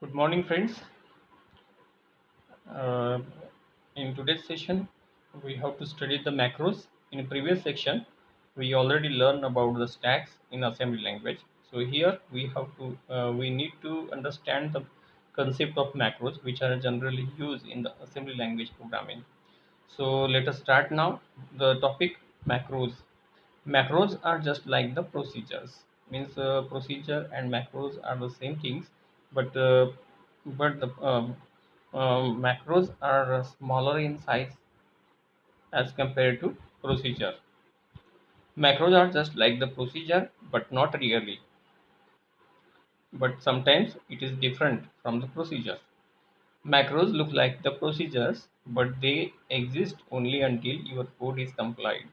Good morning, friends. Uh, in today's session, we have to study the macros. In previous section, we already learned about the stacks in assembly language. So here we need to understand the concept of macros, which are generally used in the assembly language programming. So let us start now. The topic macros. Macros are just like the procedures. Means procedure and macros are the same things, but the macros are smaller in size as compared to procedure. Macros are just like the procedure, but not really. But sometimes it is different from the procedure. Macros look like the procedures, but they exist only until your code is complied.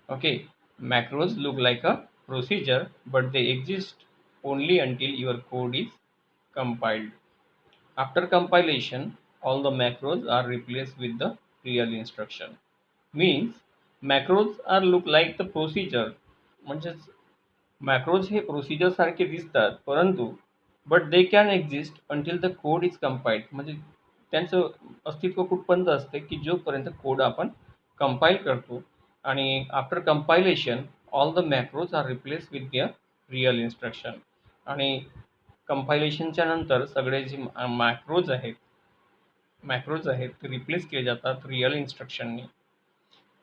Okay, macros look like a procedure, but they exist only until your code is compiled. After compilation, all the macros are replaced with the real instruction. Means macros are look like the procedure. म्हणजेच macros हे procedure सारखे दिसतात, परंतु but they can exist until the code is compiled. म्हणजे त्यांचं अस्तित्व कुठपर्यंत असते की जोपर्यंत कोड आपण कंपाईल करतो आणि after compilation all the macros are replace with their real instruction. आणि कंपायलेशनच्या नंतर सगळे जे मॅक्रोज आहेत ते रिप्लेस केले जातात real इन्स्ट्रक्शननी.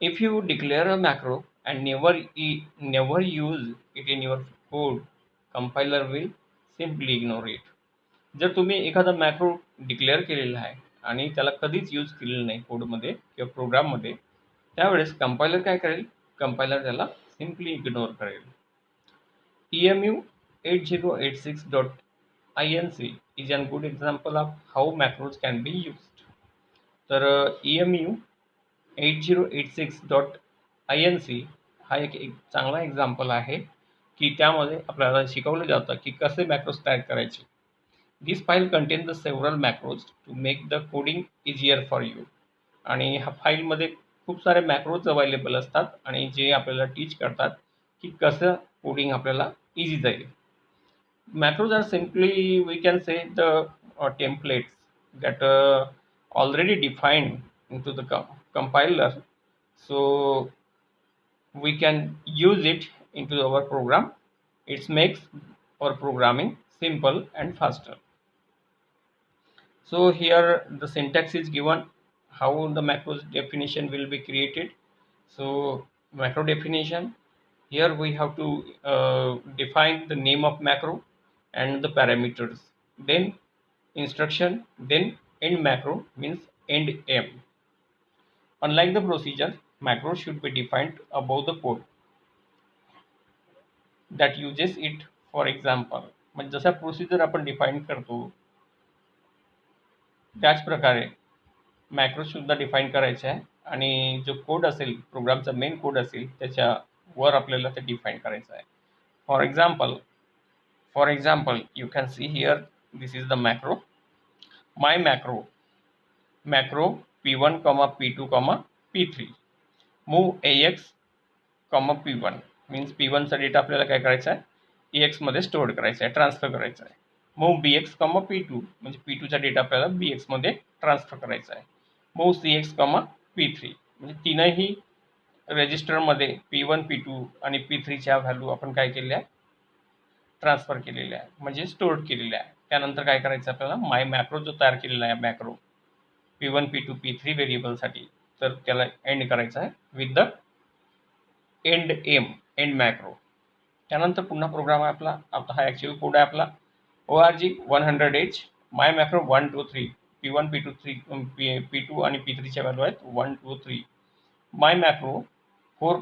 If you declare a macro and never use it in your code, compiler will simply ignore it. जर तुम्ही एखादा मॅक्रो डिक्लेअर केलेला आहे आणि त्याला कधीच यूज केलेलं नाही कोडमध्ये किंवा प्रोग्राममध्ये, त्यावेळेस कंपायलर काय करेल? कंपायलर त्याला सिम्पली इग्नोर करेल. EMU8086.inc is a good example of how macros can be used. तर EMU8086.inc हा एक चांगला एक्झाम्पल आहे की त्यामध्ये आपल्याला शिकवलं जातं की कसे मॅक्रोज तयार करायचे. This file contain the several macros to make the coding easier for you. आणि ह्या फाईलमध्ये खूप सारे मॅक्रोज अवेलेबल असतात आणि जे आपल्याला टीच करतात की कसं कोडिंग आपल्याला इझी जाईल. Macros are simply, we can say, the templates that already defined into the compiler, so we can use it into our program. It makes our programming simple and faster. So here the syntax is given, how the macros definition will be created. So macro definition, here we have to define the name of macro and the parameters, then instruction, then end macro means end m. Unlike the procedure, macro should be defined above the code that uses it. For example, म्हणजे जसा procedure आपण define करतो त्याच प्रकारे macro सुद्धा define करायचे आहे आणि जो कोड असेल, प्रोग्रामचा मेन कोड असेल, त्याच्या वर आपल्याला ते डिफाईन करायचं आहे. For example, you can see here, this is the macro. My macro p1, p2, p3. Move ax, p1 means p1 चा डेटा आपल्याला काय करायचा आहे, ax मध्ये स्टोअर करायचा आहे, ट्रान्सफर करायचा आहे. मूव bx, p2 म्हणजे p2 चा डेटा आपल्याला bx मध्ये ट्रान्सफर करायचा आहे. मूव cx, p3 म्हणजे तीनही रजिस्टरमध्ये p1, p2 आणि p3 च्या व्हॅल्यू आपण काय केल्या आहे, ट्रान्सफर केलेल्या आहे, म्हणजे स्टोअर केलेल्या आहे. त्यानंतर काय करायचं आपल्याला, माय मॅक्रो जो तयार केलेला आहे मॅक्रो p1, p2, p3 व्हेरिएबलसाठी, तर त्याला एंड करायचा आहे विथ द एंड मॅक्रो. त्यानंतर पुन्हा प्रोग्राम आहे आपला. आता हा ॲक्च्युअल कोड आहे आपला. ORG100H my macro 1 2 3 p1 p2 3 p2 आणि p3च्या व्हॅल्यू आहेत 1 2 3. My macro 4,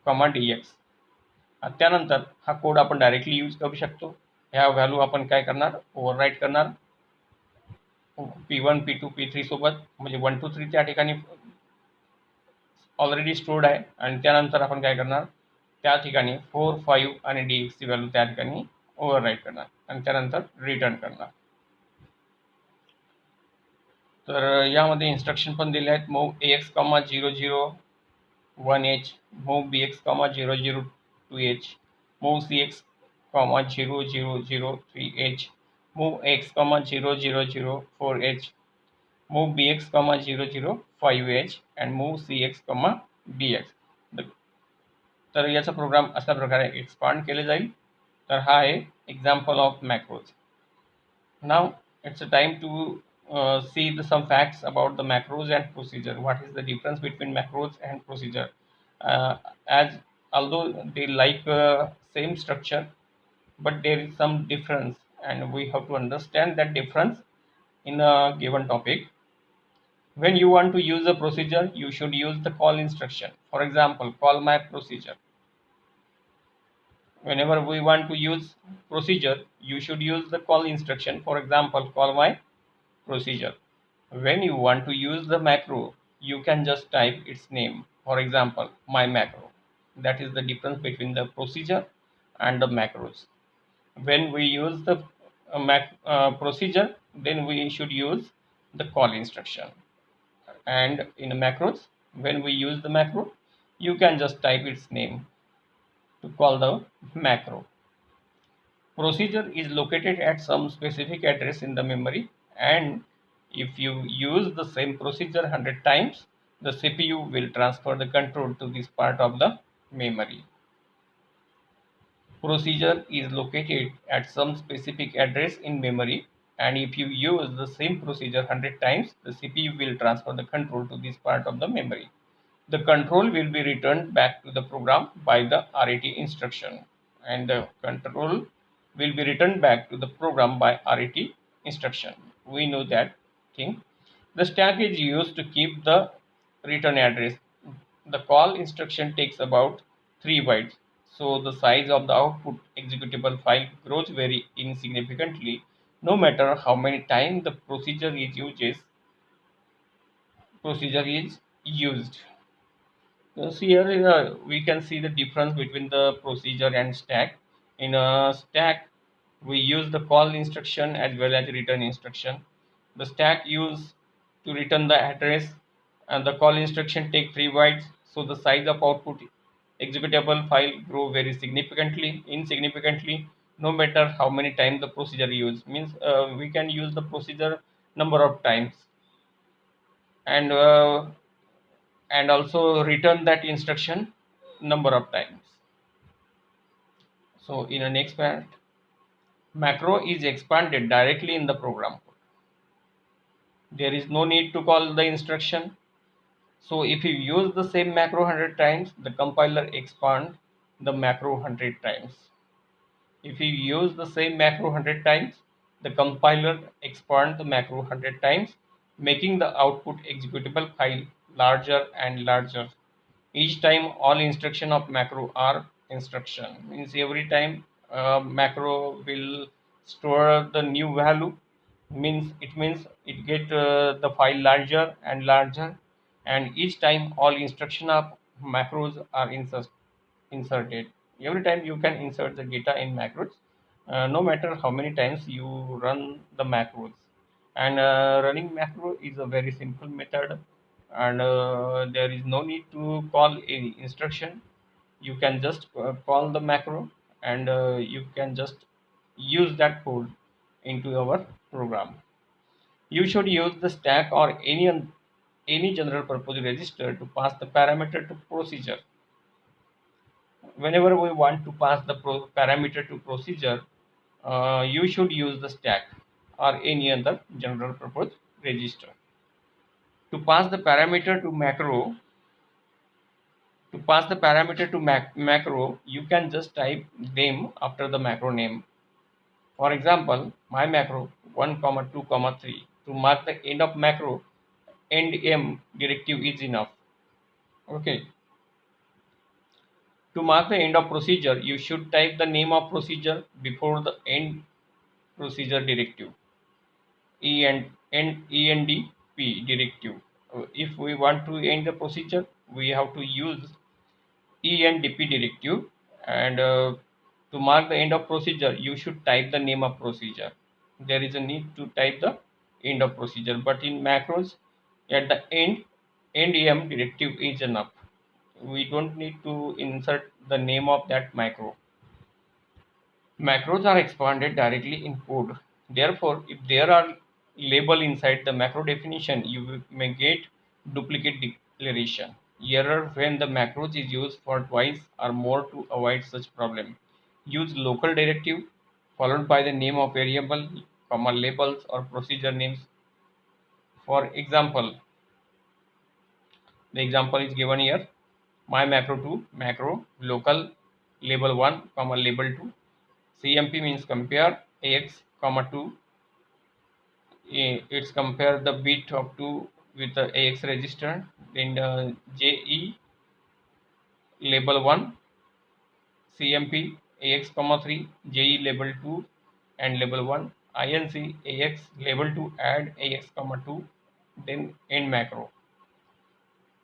5, dx. त्यानंतर हा कोड आपण डायरेक्टली यूज करू शकतो. ह्या व्हॅल्यू आपण काय करणार, ओव्हरराईट करणार p1 p2 p3 सोबत, म्हणजे 1 2 3 त्या ठिकाणी ऑलरेडी स्टोर्ड आहे आणि त्यानंतर आपण काय करणार, त्या ठिकाणी 4, 5 आणि dx ची व्हॅल्यू त्या ठिकाणी ओव्हरराईट करणार आणि त्यानंतर रिटर्न करणार. तर यामध्ये इन्स्ट्रक्शन पण दिले आहेत. Move ax, 001H, move bx, 002H, move cx, comma 0003h, move x comma 0004h, move bx comma 005h and move cx comma dx. तर याचा प्रोग्राम अशा प्रकारे एक्सपांड केले जाईल. तर हा आहे example of मॅक्रोज. Now it's a time to see some facts about the macros and procedure. What is the difference between macros and procedure? As although they like same structure, but there is some difference, and we have to understand that difference in a given topic. When you want to use a procedure, you should use the call instruction. For example, call my procedure. Whenever we want to use procedure, you should use the call instruction. For example, call my procedure. When you want to use the macro, you can just type its name. For example, my macro. That is the difference between the procedure and the macros. When we use the procedure, then we should use the call instruction. And in macros, when we use the macro, you can just type its name to call the macro. Procedure is located at some specific address in the memory, and if you use the same procedure 100 times, the CPU will transfer the control to this part of the memory. Procedure is located at some specific address in memory, and if you use the same procedure 100 times, the CPU will transfer the control to this part of the memory. The control will be returned back to the program by the RET instruction, and the control will be returned back to the program by RET instruction. We know that thing. The stack is used to keep the return address. The call instruction takes about 3 bytes, so the size of the output executable file grows very insignificantly no matter how many times the procedure is used. So here we can see the difference between the procedure and stack. In a stack, we use the call instruction as well as return instruction. The stack used to return the address, and the call instruction take 3 bytes. So the size of output executable file grow very insignificantly, no matter how many times the procedure used. Means we can use the procedure number of times, and also return that instruction number of times. So in the next part, macro is expanded directly in the program code. There is no need to call the instruction. So if you use the same macro 100 times, the compiler expand the macro 100 times. If you use the same macro 100 times, the compiler expand the macro 100 times, making the output executable file larger and larger. Each time all instruction of macro are instruction. Means every time macro will store the new value, means it get the file larger and larger, and each time all instruction of macros are inserted. Every time you can insert the data in macros, no matter how many times you run the macros. And running macro is a very simple method, and there is no need to call any instruction. You can just call the macro, and you can just use that code into our program. You should use the stack or any general purpose register to pass the parameter to procedure. Whenever we want to pass the parameter to procedure, you should use the stack or any other general purpose register. To pass the parameter to macro, you can just type them after the macro name. For example, my macro 1, 2, 3. To mark the end of macro, end m directive is enough. Okay. To mark the end of procedure, you should type the name of procedure before the end procedure directive. ENDP directive. If we want to end the procedure, we have to use ENDP directive, and to mark the end of procedure, you should type the name of procedure. There is a need to type the end of procedure, but in macros, at the end em directive is enough. We don't need to insert the name of that macro. Macros are expanded directly in code. Therefore, if there are label inside the macro definition, you may get duplicate declaration. Error when the macros is used for twice or more to avoid such problem. Use local directive followed by the name of variable, comma labels or procedure names. For example, the example is given here. My macro 2, macro, local, label 1, comma label 2. CMP means compare, AX, comma 2. It's compare the bit of 2 with the AX register. Then JE, label 1, CMP, AX, comma 3, JE, label 2, and label 1. INC, AX, label 2, add AX, comma 2, then end macro.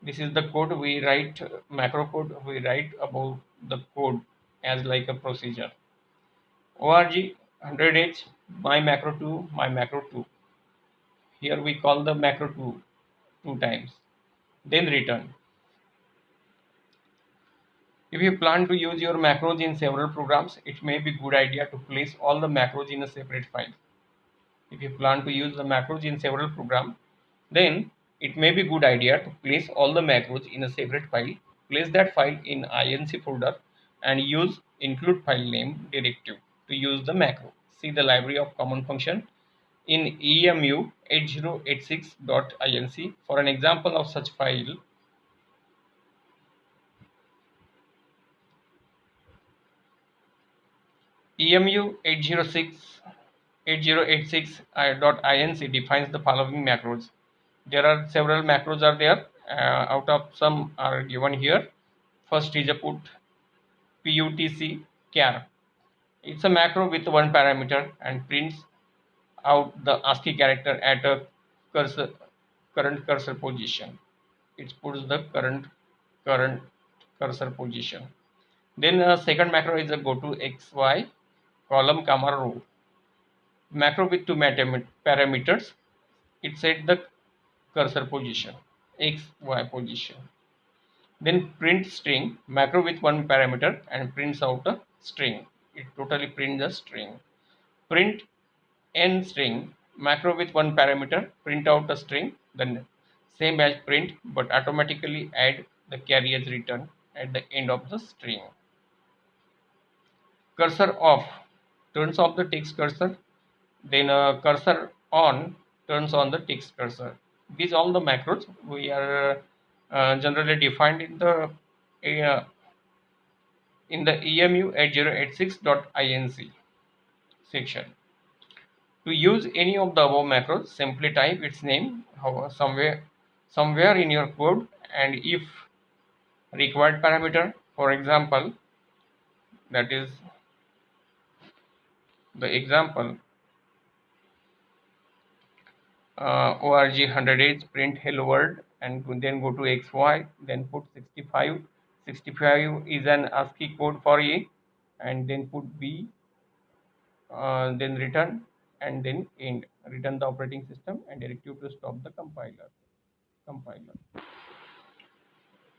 This is the code we write, macro code we write about the code as like a procedure. org 100h, my macro 2, my macro 2. Here we call the macro 2 times, then return. If you plan to use your macros in several programs, it may be good idea to place all the macros in a separate file. If you plan to use the macros in several programs, then it may be good idea to place all the macros in a separate file. Place that file in INC folder and use include file name directive to use the macro. See the library of common function in emu 8086.inc for an example of such file. emu 8086.inc defines the following macros. There are several macros are there. Out of some are given here. First is a putc char. It's a macro with one parameter and prints out the ASCII character at a cursor, current cursor position. It puts the current cursor position. Then second macro is a go to xy column comma row. Macro with two parameters. It set the cursor position, x y position. Then print string, macro with one parameter and prints out a string. It totally prints a string. Print n string, macro with one parameter, print out a string, then same as print but automatically add the carry as return at the end of the string. Cursor off turns off the text cursor, then cursor on turns on the text cursor. These all the macros we are generally defined uh, in the emu 8086.inc section. To use any of the above macros, simply type its name somewhere in your code, and if required parameter, for example, that is the example org 100h print hello world and then go to xy, then put 65. 65 is an ASCII code for A, and then put B, then return, and then end. Return the operating system and directive to stop the compiler.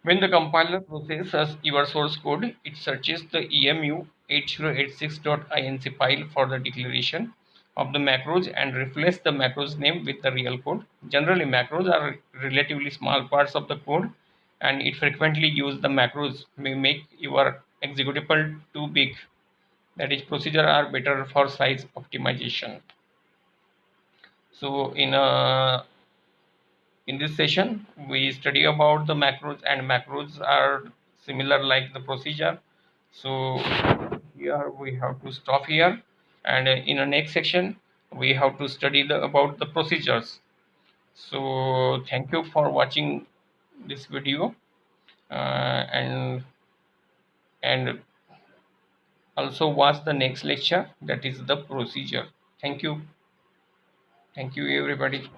When the compiler processes your source code, it searches the emu 8086.inc file for the declaration of the macros and replaces the macros name with the real code. Generally, macros are relatively small parts of the code, and it frequently use the macros may make your executable too big. That is, procedure are better for size optimization. So in this session, we study about the macros, and macros are similar like the procedure. So here we have to stop here, and in the next section, we have to study about the procedures. So thank you for watching this video, and also watch the next lecture, that is the procedure. Thank you everybody.